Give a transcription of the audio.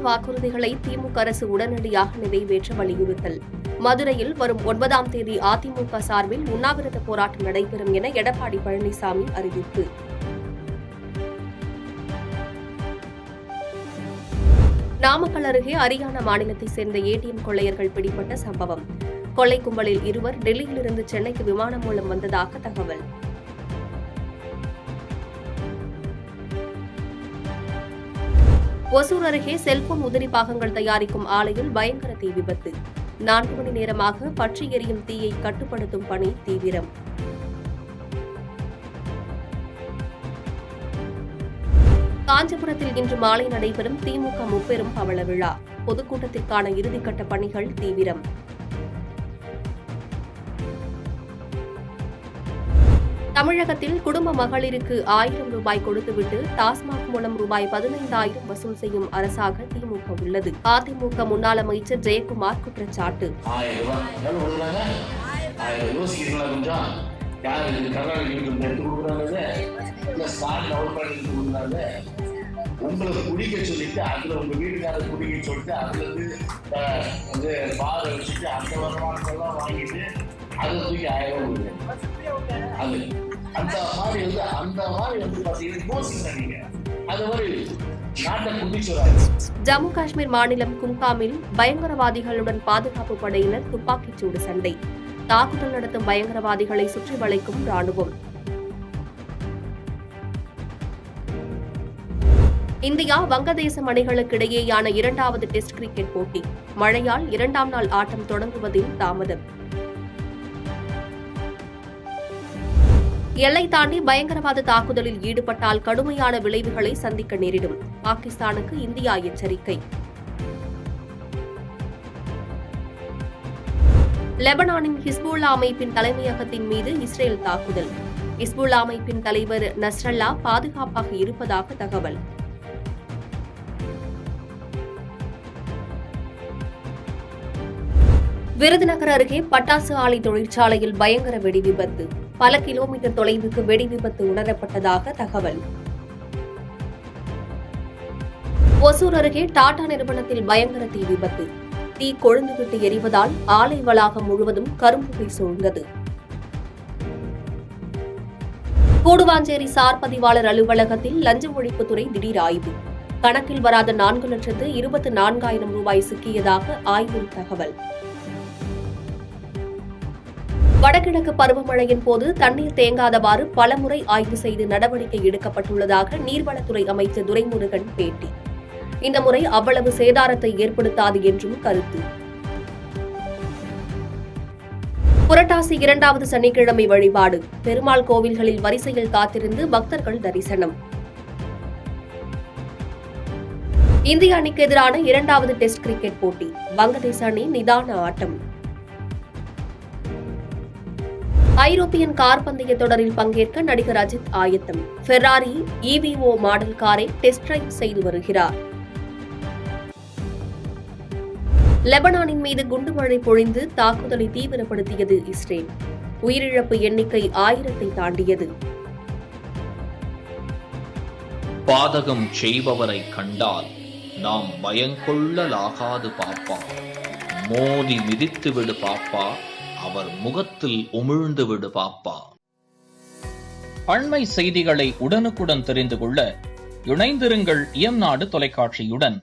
வாக்குறுதிகளை திமுக அரசு உடனடியாக நிறைவேற்ற வலியுறுத்தல். மதுரையில் வரும் 9ஆம் தேதி அதிமுக சார்பில் உண்ணாவிரத போராட்டம் நடைபெறும் என எடப்பாடி பழனிசாமி அறிவிப்பு. நாமக்கல் அருகே ஹரியானா மாநிலத்தைச் சேர்ந்த ஏடிஎம் கொள்ளையர்கள் பிடிபட்ட சம்பவம். கொள்ளை கும்பலில் இருவர் டெல்லியிலிருந்து சென்னைக்கு விமானம் மூலம் வந்ததாக தகவல். ஒசூர் அருகே செல்போன் உதிரி பாகங்கள் தயாரிக்கும் ஆலையில் பயங்கர தீ விபத்து. 4 மணி நேரமாக பற்றி எரியும் தீயை கட்டுப்படுத்தும் பணி தீவிரம். காஞ்சிபுரத்தில் இன்று மாலை நடைபெறும் திமுக முப்பெரும் பவள விழா. பொதுக்கூட்டத்திற்கான இறுதிக்கட்ட பணிகள் தீவிரம். தமிழகத்தில் குடும்ப மகளிருக்கு 1000 ரூபாய் கொடுத்துவிட்டு டாஸ்மாக் மூலம் ரூபாய் 15,000 வசூல் செய்யும் அரசாக திமுக உள்ளது. அதிமுக முன்னாள் அமைச்சர் ஜெயக்குமார் குற்றச்சாட்டு. உங்களை குடிக்க சொல்லிட்டு அதுல உங்க வீட்டுக்காரர் குடிக்க சொல்லிட்டு அதுல இருந்து பாதை வச்சுட்டு அந்த வருமானத்தெல்லாம் வாங்கிட்டு அதை தூக்கி 1000 ரூபாய் அது அந்த மாதிரி பாத்தீங்கன்னா யோசிங்க நீங்க அது மாதிரி நாட்டை குடிச்சுறாங்க. ஜம்மு காஷ்மீர் மாநிலம் கும்காமில் பயங்கரவாதிகளுடன் பாதுகாப்பு படையினர் துப்பாக்கிச்சூடு சண்டை. தாக்குதல் நடத்தும் பயங்கரவாதிகளை சுற்றி வளைக்கும் ராணுவம். இந்தியா வங்கதேசம் அணிகளுக்கு இடையேயான 2வது டெஸ்ட் கிரிக்கெட் போட்டி. மழையால் 2ஆம் நாள் ஆட்டம் தொடங்குவதில் தாமதம். எல்லை தாண்டி பயங்கரவாத தாக்குதலில் ஈடுபட்டால் கடுமையான விளைவுகளை சந்திக்க நேரிடும். பாகிஸ்தானுக்கு இந்தியா எச்சரிக்கை. லெபனானின் ஹிஸ்புல்லா அமைப்பின் தலைமையகத்தின் மீது இஸ்ரேல் தாக்குதல். ஹிஸ்புல்லா அமைப்பின் தலைவர் நஸ்ரல்லா பாதுகாப்பாக இருப்பதாக தகவல். விருதுநகர் அருகே பட்டாசு ஆலை தொழிற்சாலையில் பயங்கர வெடி விபத்து. பல கிலோமீட்டர் தொலைவுக்கு வெடி விபத்து உணரப்பட்டதாக தகவல். ஒசூர் அருகே டாடா நிறுவனத்தில் பயங்கர தீ விபத்து. தீ கொழுந்துவிட்டு எரிவதால் ஆலை வளாகம் முழுவதும் கரும்புகை சூழ்ந்தது. கூடுவாஞ்சேரி சார் பதிவாளர் அலுவலகத்தில் லஞ்ச ஒழிப்புத்துறை திடீர் ஆய்வு. கணக்கில் வராத 4,24,000 ரூபாய் சிக்கியதாக ஆய்வில் தகவல். வடகிழக்கு பருவமழையின் போது தண்ணீர் தேங்காதவாறு பலமுறை ஆய்வு செய்து நடவடிக்கை எடுக்கப்பட்டுள்ளதாக நீர்வளத்துறை அமைச்சர் துரைமுருகன் பேட்டி. இந்த முறை அவ்வளவு சேதாரத்தை ஏற்படுத்தாது என்றும் கருத்து. புரட்டாசி 2வது சனிக்கிழமை வழிபாடு. பெருமாள் கோவில்களில் வரிசையில் காத்திருந்து பக்தர்கள் தரிசனம். இந்திய அணிக்கு எதிரான 2வது டெஸ்ட் கிரிக்கெட் போட்டி. வங்கதேச அணி நிதான ஆட்டம். ஐரோப்பியன் கார் பந்தய தொடரில் பங்கேற்க நடிகர் அஜித் ஆயத்தம். ஃபெராரி EVO மாடல் காரை டெஸ்ட் டிரைவ் செய்து வருகிறார். லெபனானின் மீது குண்டுமழை பொழிந்து தாக்குதலை தீவிரப்படுத்தியது இஸ்ரேல். உயிரிழப்பு எண்ணிக்கை 1000-ஐ தாண்டியது. பாதகம் செய்பவரை கண்டால் நாம் பயங்கொள்ளலாகாது பாப்பா. மோதி மிதித்து விடு பாப்பா, அவர் முகத்தில் உமிழ்ந்து விடு பாப்பா. அண்மை செய்திகளை உடனுக்குடன் தெரிந்து கொள்ள இணைந்திருங்கள் இயம்நாடு தொலைக்காட்சியுடன்.